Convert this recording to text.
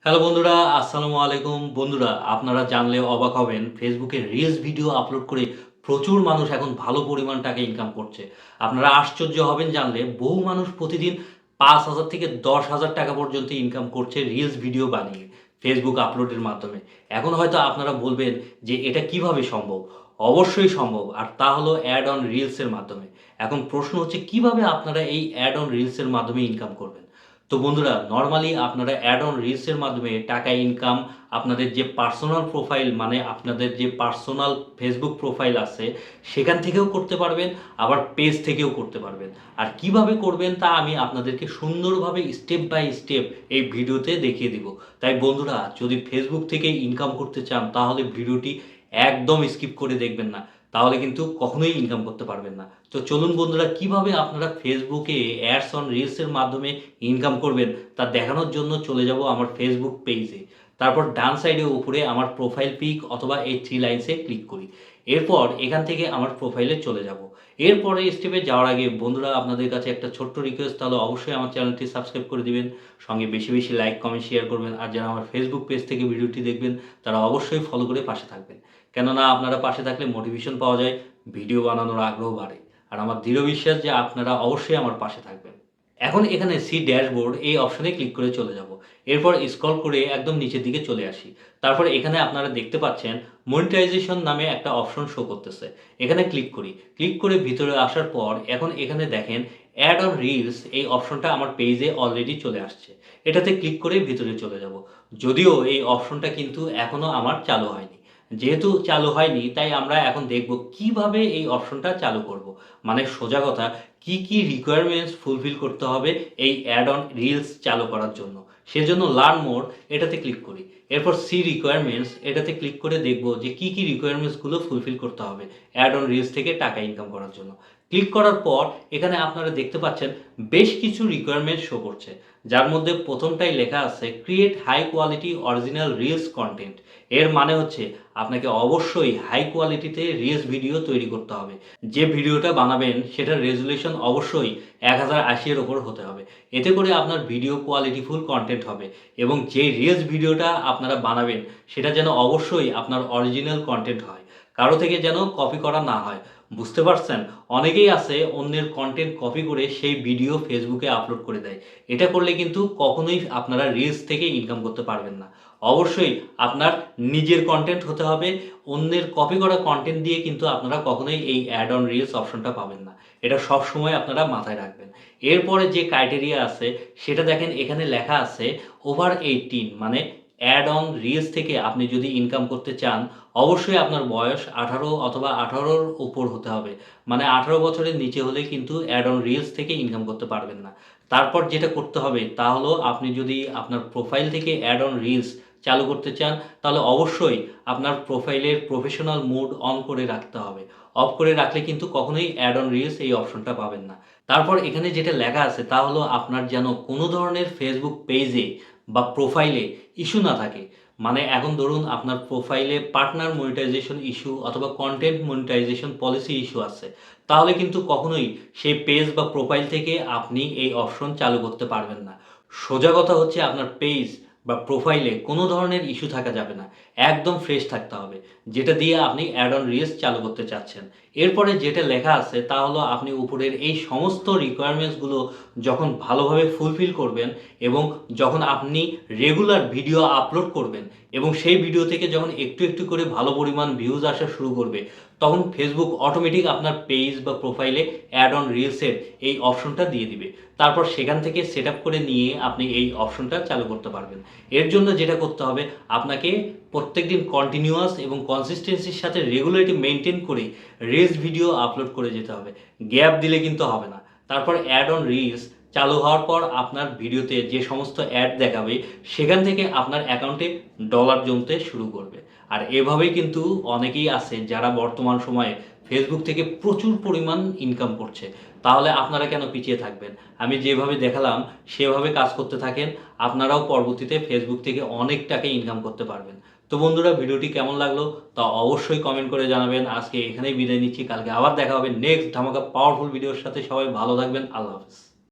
Hello বন্ধুরা, আসসালামু আলাইকুম। বন্ধুরা, আপনারা জানলে অবাক হবেন, ফেসবুকে রিলস ভিডিও আপলোড করে প্রচুর মানুষ এখন ভালো পরিমাণ টাকা ইনকাম করছে। আপনারা আশ্চর্য হবেন জানলে বহু মানুষ প্রতিদিন ৫,০০০ থেকে ১০,০০০ টাকা পর্যন্ত ইনকাম করছে রিলস ভিডিও বানিয়ে ফেসবুক আপলোডের মাধ্যমে। এখন হয়তো আপনারা বলবেন যে এটা কিভাবে সম্ভব? অবশ্যই সম্ভব, আর তা হলো অ্যাড অন রিলসের মাধ্যমে। এখন প্রশ্ন হচ্ছে কিভাবে আপনারা এই অ্যাড অন রিলসের মাধ্যমে ইনকাম করবেন? তো বন্ধুরা, নরমালি আপনারা অ্যাড অন রিলসের মাধ্যমে টাকা ইনকাম আপনাদের যে পার্সোনাল প্রোফাইল, মানে আপনাদের যে পার্সোনাল ফেসবুক প্রোফাইল আছে সেখান থেকেও করতে পারবেন, আবার পেজ থেকেও করতে পারবেন। আর কিভাবে করবেন তা আমি আপনাদেরকে সুন্দরভাবে স্টেপ বাই স্টেপ এই ভিডিওতে দেখিয়ে দিব। তাই বন্ধুরা, যদি ফেসবুক থেকে ইনকাম করতে চান তাহলে ভিডিওটি একদম স্কিপ করে দেখবেন না, তাহলে কিন্তু কখনোই ইনকাম করতে পারবেন না। তো চলুন বন্ধুরা, কিভাবে আপনারা ফেসবুকে অ্যাডস অন রিলসের মাধ্যমে ইনকাম করবেন তা দেখানোর জন্য চলে যাব আমার ফেসবুক পেজে। তারপর ডান সাইডে উপরে আমার প্রোফাইল পিক অথবা এই থ্রি লাইনসে ক্লিক করি। এরপর এখান থেকে আমার প্রোফাইলে চলে যাব। এরপরে স্টেপে যাওয়ার আগে বন্ধুরা, আপনাদের কাছে একটা ছোট্ট রিকোয়েস্ট, তাহলে অবশ্যই আমার চ্যানেলটি সাবস্ক্রাইব করে দিবেন, সঙ্গে বেশি বেশি লাইক কমেন্ট শেয়ার করবেন। আর যারা আমার ফেসবুক পেজ থেকে ভিডিওটি দেখবেন তারা অবশ্যই ফলো করে পাশে থাকবেন, কেননা আপনারা পাশে থাকলে মোটিভেশন পাওয়া যায়, ভিডিও বানানোর আগ্রহ বাড়ে। আর আমার দৃঢ় বিশ্বাস যে আপনারা অবশ্যই আমার পাশে থাকবেন। এখন এখানে সি ড্যাশবোর্ড এই অপশনে ক্লিক করে চলে যাব। এরপর স্ক্রল করে একদম নিচের দিকে চলে আসি। তারপরে এখানে আপনারা দেখতে পাচ্ছেন মনিটাইজেশন নামে একটা অপশন শো করতেছে। এখানে ক্লিক করি। ক্লিক করে ভিতরে আসার পর এখন এখানে দেখেন অ্যাড অন রিলস এই অপশনটা আমার পেজে অলরেডি চলে আসছে। এটাতে ক্লিক করে ভিতরে চলে যাব। যদিও এই অপশনটা কিন্তু এখনও আমার চালু হয়নি। যেহেতু চালু হয়নি তাই আমরা এখন দেখব কিভাবে এই অপশনটা চালু করব। মানে সোজা কথা, কি রিকোয়ারমেন্টস ফুলফিল করতে হবে এই অ্যাড অন রিলস চালু করার জন্য। সেজন্য লার্ন মোর এটাতে ক্লিক করি। এরপর সি রিকোয়ারমেন্টস এটাতে ক্লিক করে দেখব যে কি রিকোয়ারমেন্টসগুলো ফুলফিল করতে হবে অ্যাড অন রিলস থেকে টাকা ইনকাম করার জন্য। ক্লিক করার পর এখানে আপনারা দেখতে পাচ্ছেন বেশ কিছু রিকোয়ারমেন্ট শো করছে, যার মধ্যে প্রথমটাই লেখা আছে create high quality original reels content. এর মানে হচ্ছে আপনাকে অবশ্যই হাই কোয়ালিটিতে রিলস ভিডিও তৈরি করতে হবে। যে ভিডিওটা বানাবেন সেটার রেজুলেশন অবশ্যই 1080 এর ওপর হতে হবে। এতে করে আপনার ভিডিও কোয়ালিটিফুল কন্টেন্ট হবে, এবং যে রিলস ভিডিওটা আপনারা বানাবেন সেটা যেন অবশ্যই আপনার অরিজিনাল কন্টেন্ট হয়, কারো থেকে যেন কপি করা না হয়। বুঝতে পারছেন? অনেকেই আছে অন্যের কন্টেন্ট কপি করে সেই ভিডিও ফেসবুকে আপলোড করে দেয়। এটা করলে কিন্তু কখনোই আপনারা রিলস থেকে ইনকাম করতে পারবেন না। অবশ্যই আপনার নিজের কন্টেন্ট হতে হবে। অন্যের কপি করা কন্টেন্ট দিয়ে কিন্তু আপনারা কখনোই এই অ্যাড অন রিলস অপশনটা পাবেন না। এটা সবসময় আপনারা মাথায় রাখবেন। এরপরে যে ক্রাইটেরিয়া আছে সেটা দেখেন, এখানে লেখা আছে ওভার 18, মানে অ্যাড অন রিলস থেকে আপনি যদি ইনকাম করতে চান অবশ্যই আপনার বয়স 18 অথবা 18-র উপর হতে হবে। মানে 18 বছরের নিচে হলে কিন্তু অ্যাড অন রিলস থেকে ইনকাম করতে পারবেন না। তারপর যেটা করতে হবে তা হলো, আপনি যদি আপনার প্রোফাইল থেকে অ্যাড অন রিলস চালু করতে চান তাহলে অবশ্যই আপনার প্রোফাইলের প্রফেশনাল মোড অন করে রাখতে হবে। অফ করে রাখলে কিন্তু কখনোই অ্যাড অন রিলস এই অপশনটা পাবেন না। তারপর এখানে যেটা লেখা আছে তা হলো আপনার যেন কোনো ধরনের ফেসবুক পেজে বা প্রোফাইলে ইস্যু না থাকে। মানে এখন ধরুন আপনার প্রোফাইলে পার্টনার মনিটাইজেশন ইস্যু অথবা কন্টেন্ট মনিটাইজেশন পলিসি ইস্যু আছে, তাহলে কিন্তু কখনোই সেই পেজ বা প্রোফাইল থেকে আপনি এই অপশন চালু করতে পারবেন না। সোজা কথা হচ্ছে আপনার পেজ বা প্রোফাইলে কোনো ধরনের ইস্যু থাকা যাবে না। একদম ফ্রেশ থাকতে হবে, যেটা দিয়ে আপনি অ্যাড অন রিলস চালু করতে চাচ্ছেন। এরপরে যেটা লেখা আছে তা হলো আপনি উপরের এই সমস্ত রিকোয়ারমেন্টসগুলো যখন ভালোভাবে ফুলফিল করবেন এবং যখন আপনি রেগুলার ভিডিও আপলোড করবেন এবং সেই ভিডিও থেকে যখন একটু একটু করে ভালো পরিমাণ ভিউজ আসা শুরু করবে, তখন ফেসবুক অটোমেটিক আপনার পেজ বা প্রোফাইলে অ্যাড অন রিলসের এই অপশনটা দিয়ে দিবে। তারপর সেখান থেকে সেট আপ করে নিয়ে আপনি এই অপশনটা চালু করতে পারবেন। এর জন্য যেটা করতে হবে, আপনাকে প্রত্যেকদিন কন্টিনিউয়াস এবং কনসিস্টেন্সির সাথে রেগুলারিটি মেনটেন করে রিলস ভিডিও আপলোড করে যেতে হবে। গ্যাপ দিলে কিন্তু হবে না। তারপর অ্যাড অন রিলস চালু হওয়ার পর আপনার ভিডিওতে যে সমস্ত অ্যাড দেখাবে সেখান থেকে আপনার অ্যাকাউন্টে ডলার জমতে শুরু করবে। আর এভাবেই কিন্তু অনেকেই আছে যারা বর্তমান সময়ে ফেসবুক থেকে প্রচুর পরিমাণ ইনকাম করছে। তাহলে আপনারা কেন পিছিয়ে থাকবেন? আমি যেভাবে দেখালাম সেভাবে কাজ করতে থাকেন, আপনারাও পরবর্তীতে ফেসবুক থেকে অনেক টাকা ইনকাম করতে পারবেন। তো বন্ধুরা, ভিডিওটি কেমন লাগলো তা অবশ্যই কমেন্ট করে জানাবেন। আজকে এখানেই বিদায় নিচ্ছি, কালকে আবার দেখা হবে নেক্সট ধামাকা পাওয়ারফুল ভিডিওর সাথে। সবাই ভালো থাকবেন, আল্লাহ হাফেজ।